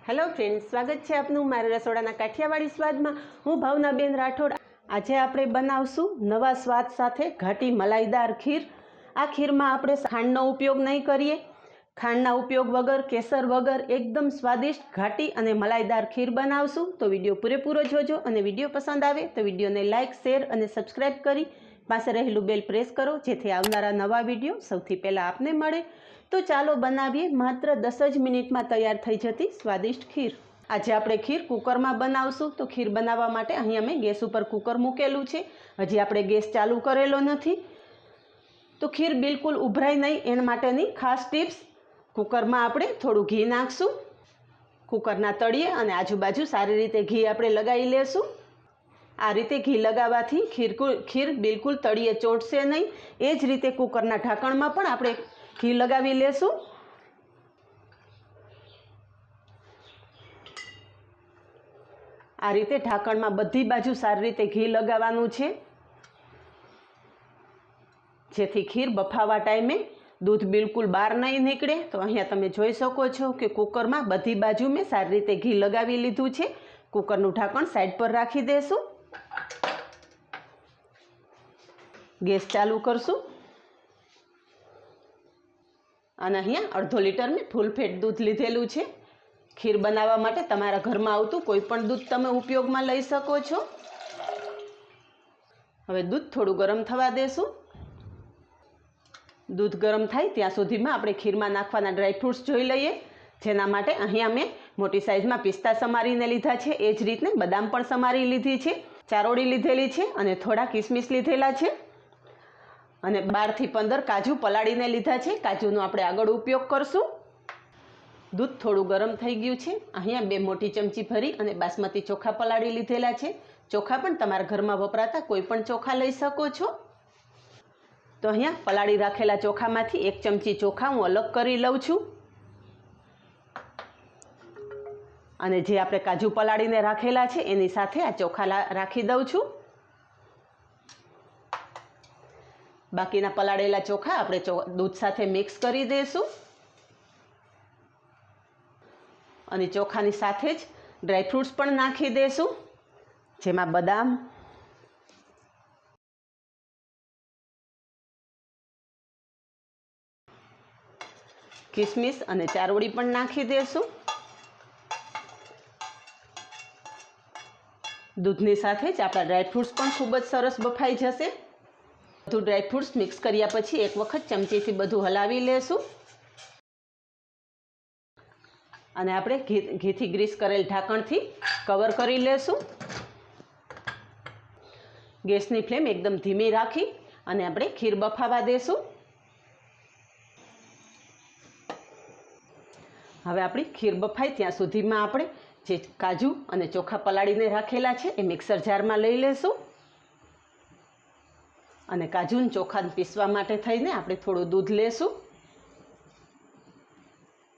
Hello friends, स्वागत है आपनु मारा रसोड़ाना काठियावाड़ी में। हूँ भावनाबेन राठोड। आज आपणे बनावशुं नवा स्वाद साथे घाटी मलाईदार खीर। आ खीर में आपणे खांडनो उपयोग नहीं करिए। खांडना उपयोग वगर, केसर वगर एकदम स्वादिष्ट घाटी अने मलाईदार खीर बनावशुं। तो विडियो पूरेपूरो जोजो अने विडियो पसंद आवे तो विडियो ने लाइक, शेर अने सब्सक्राइब करी पासे रहेलू बेल प्रेस करो, जेथी आवनारा नवा विडियो सौथी पहला आपने मळे। तो चालो बनावीए। मात्र 10 ज मिनिट में तैयार थई जती स्वादिष्ट खीर। आज आपणे खीर कुकर में बनावशुं। तो खीर बनावा माटे अहीं अमे गैस पर कुकर मूकेलुं छे। हजी आपणे गैस चालू करेलो नथी। तो खीर बिल्कुल उभराय नहीं एना माटेनी खास टिप्स। कुकर में आपणे थोड़ुं घी नाखशुं। कुकरना तळिये अने आजूबाजू सारी रीते घी आपणे लगावी लेशुं। आ रीते घी लगावाथी खीर बिल्कुल तळिये ચોંટશે नहीं। ए ज रीते कुकरना ढांकणमां पण आपणे घी लगावी लेशुं। आ रीते ढांकणमां बधी बाजू सारी रीते घी लगावानुं छे, जेथी खीर बफावा टाइमे दूध बिल्कुल बहार नहीं निकळे। तो अहींया तमे जोई शको छो के कुकर में बधी बाजू में सारी रीते घी लगावी लीधुं छे। कुकरनुं ढांकण साइड पर राखी देशुं। गैस चालू करशुं अने अहींया 1/2 लीटर में फूल फेट दूध लीधेलुं छे। खीर बनावा माटे तमारा घरमां आवतुं कोईपण दूध तमे उपयोगमां लई शको छो। हवे दूध थोड़ुं गरम थवा देशुं। दूध गरम थाय त्यां सुधीमां आपणे खीरमां नाखवाना ड्रायफ्रूट्स जोई लईए। जेना माटे अहींया मैं मोटी साइजमां पिस्ता समारीने लीधा छे। ए ज रीते बदाम पण समारी लीधी छे, चारोળી लीधेली छे अने थोड़ा किसमिस लीधेला छे अने 12 થી 15 काजू पलाळीने लीधा छे। काजूनो आपणे आगळ उपयोग करशुं। दूध थोड़ुं गरम थई गयुं छे। अहींया 2 मोटी चमची भरी अने बासमती चोखा पलाળી लीधेला छे। चोखा पण तमारा घरमां वपराता कोईपण चोखा लई शको छो। तो अहींया पलाળી राखेला चोखामांथी 1 चमची चोखा हूँ अलग करी लઉં છું અને જે આપણે કાજુ પલાળીને રાખેલા છે એની સાથે આ ચોખા રાખી દઉં છું। બાકીના પલાળેલા ચોખા આપણે દૂધ સાથે મિક્સ કરી દઈશું અને ચોખાની સાથે જ ડ્રાયફ્રૂટ્સ પણ નાખી દઈશું, જેમાં બદામ, કિસમિસ અને ચારોળી પણ નાખી દઈશું। दूधनी साथे ज आपणा ड्रायफ्रूट्स पण खूब ज सरस बफाई जशे। बधुं ड्रायफ्रूट्स मिक्स कर्या पछी एक वखत चमचीथी बधुं हलावी लेशुं अने आपणे घीथी ग्रीस करेल ढांकणथी कवर करी लेशुं। गैसनी फ्लेम एकदम धीमी राखी अने आपणे खीर बफावा देशुं। हवे आपणी खीर बफाय त्यां सुधीमां आपणे जे काजू अने चोखा पलाळीने राखेला छे ए मिक्सर जार में लई लेशुं अने काजू ने चोखा पीसवा माटे थईने आपणे थोड़ुं दूध लेशुं।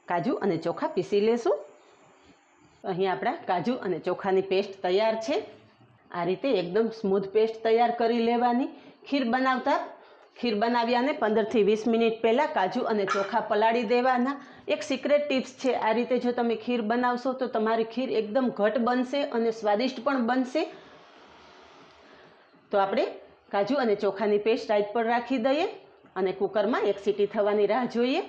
काजू अने चोखा पीसी लेशुं। अहीं आपणा काजू अने चोखानी पेस्ट तैयार छे। आ रीते एकदम स्मूथ पेस्ट तैयार करी लेवानी। खीर बनाव्याने 15 થી 20 मिनिट पहला काजू अने चोखा पलाળી देवाना। एक सीक्रेट टिप्स है, आ रीते जो तमे खीर बनावशो तो तमारी खीर एकदम घट बनशे अने स्वादिष्ट पण बनशे। तो आपणे काजू अने चोखानी पेस्ट साइड पर राखी दईए अने कुकर में 1 सीटी थवानी राह जोईए।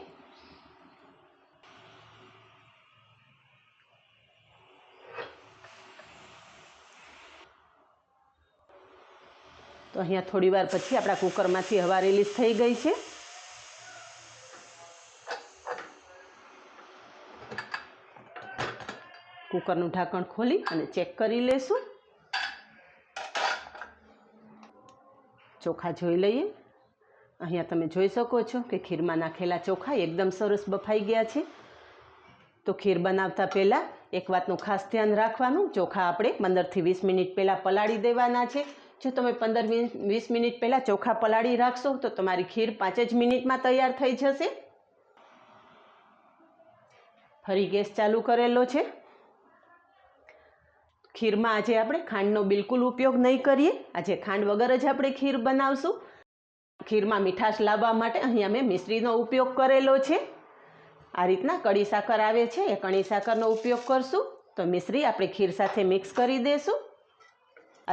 तो अहींया थोड़ी वार पछी आपणा कुकरमांथी हवा रिलीज थई गई छे। कुकरनुं ढांकण खोली अने चेक करी लेशुं। चोखा जोई लईए। अहींया तमे जोई शको छो के खीरमां नाखेला चोखा एकदम सरस बफाई गया छे। तो खीर बनावता पहला एक वातनुं खास ध्यान राखवानुं, चोखा आपणे 15 થી 20 मिनिट पहला पलाળી देवाना छे। जो तमे 15-20 मिनिट पहला चोखा पलाળી राखशो तो तमारी खीर 5 ज मिनिट में तैयार थई जशे। फरी गैस चालू करेलो छे। खीर में आज आपणे खांडनो बिल्कुल उपयोग नहीं करिए। आज खांड वगर ज आपणे खीर बनावशुं। खीर में मीठाश लाववा माटे अहीं अमे मिश्रीनो उपयोग करेलो छे। આ રીતના કડી સાકર આવે છે એ કણી સાકરનો ઉપયોગ કરશું. તો મિશ્રી આપણે ખીર સાથે મિક્સ કરી દઈશું.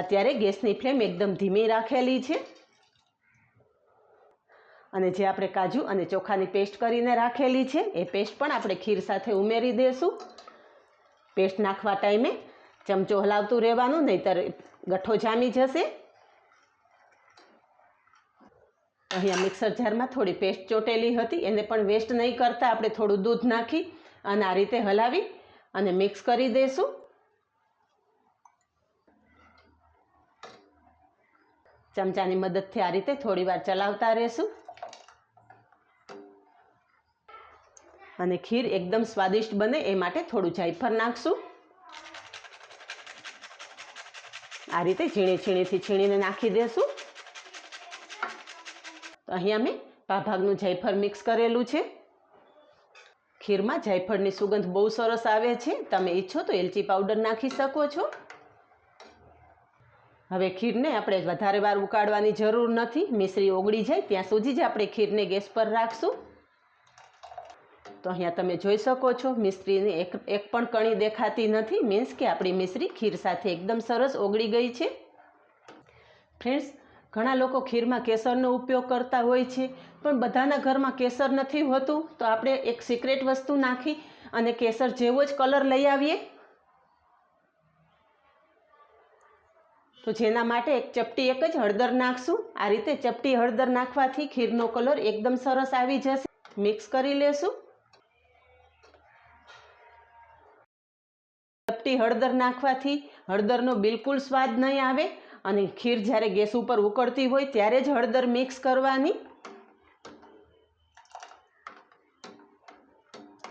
અત્યારે ગેસની ફ્લેમ એકદમ ધીમી રાખેલી છે. અને જે આપણે કાજુ અને ચોખાની પેસ્ટ કરીને રાખેલી છે એ પેસ્ટ પણ આપણે ખીર સાથે ઉમેરી દઈશું. પેસ્ટ નાખવા ટાઈમે ચમચો હલાવતું રહેવાનું, નહીંતર ગઠ્ઠો જામી જશે. અહીંયા મિક્સર જારમાં થોડી પેસ્ટ ચોટેલી હતી, એને પણ વેસ્ટ નહીં કરતા આપણે થોડું દૂધ નાખી અને આ રીતે હલાવી અને મિક્સ કરી દઈશું. ચમચાની મદદથી આ રીતે થોડીવાર ચલાવતા રહેશું. અને ખીર એકદમ સ્વાદિષ્ટ બને એ માટે થોડું જાયફળ નાખશું. આ રીતે ઝીણીથી છીણીને નાખી દેશું. તો અહીંયા મેં પાભાગનું જાયફળ મિક્સ કરેલું છે. ખીરમાં જાયફળની સુગંધ બહુ સરસ આવે છે. તમે ઈચ્છો તો એલચી પાવડર નાખી શકો છો. હવે ખીરને આપણે વધારે વાર ઉકાળવાની જરૂર નથી. મિશ્રી ઓગળી જાય ત્યાં સુધી જ આપણે ખીરને ગેસ પર રાખશું. તો અહીંયા તમે જોઈ શકો છો મિશ્રીની એક પણ કણી દેખાતી નથી. મીન્સ કે આપણી મિશ્રી ખીર સાથે એકદમ સરસ ઓગળી ગઈ છે. ફ્રેન્ડ્સ, ઘણા લોકો ખીરમાં કેસરનો ઉપયોગ કરતા હોય છે, પણ બધાના ઘરમાં કેસર નથી હોતું. તો આપણે એક સિક્રેટ વસ્તુ નાખી અને કેસર જેવો જ કલર લઈ આવીએ. તો જેના માટે એક ચપટી એક જ હળદર નાખશું. આ રીતે ચપટી હળદર નાખવાથી ખીરનો કલર એકદમ સરસ આવી જશે. મિક્સ કરી લેશું. ચપટી હળદર નાખવાથી હળદરનો બિલકુલ સ્વાદ નહીં આવે. અને ખીર જ્યારે ગેસ ઉપર ઉકળતી હોય ત્યારે જ હળદર મિક્સ કરવાની.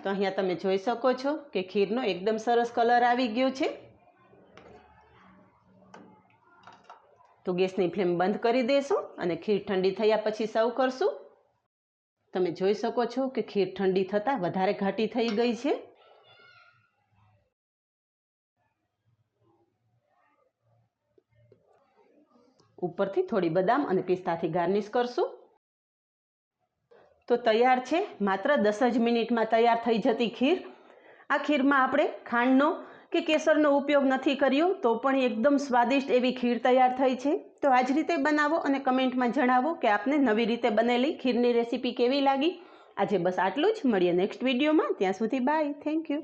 તો અહીંયા તમે જોઈ શકો છો કે ખીરનો એકદમ સરસ કલર આવી ગયો છે. તો ગેસની ફ્લેમ બંધ કરી દઈશું અને ખીર ઠંડી થયા પછી સર્વ કરશું. તમે જોઈ શકો છો કે ખીર ઠંડી થતાં વધારે ઘાટી થઈ ગઈ છે. ઉપરથી થોડી બદામ અને પિસ્તાથી ગાર્નિશ કરશું. તો તૈયાર છે. માત્ર 10 જ મિનિટમાં તૈયાર થઈ જતી ખીર. આ ખીરમાં આપણે ખાંડનો કે કેસરનો ઉપયોગ નથી કર્યો તો પણ એકદમ સ્વાદિષ્ટ એવી ખીર તૈયાર થઈ છે. તો આ જ રીતે બનાવો અને કમેન્ટમાં જણાવો કે આપને નવી રીતે બનેલી ખીરની રેસીપી કેવી લાગી. આજે બસ આટલું જ. મળીએ નેક્સ્ટ વિડીયોમાં. ત્યાં સુધી બાય. Thank you.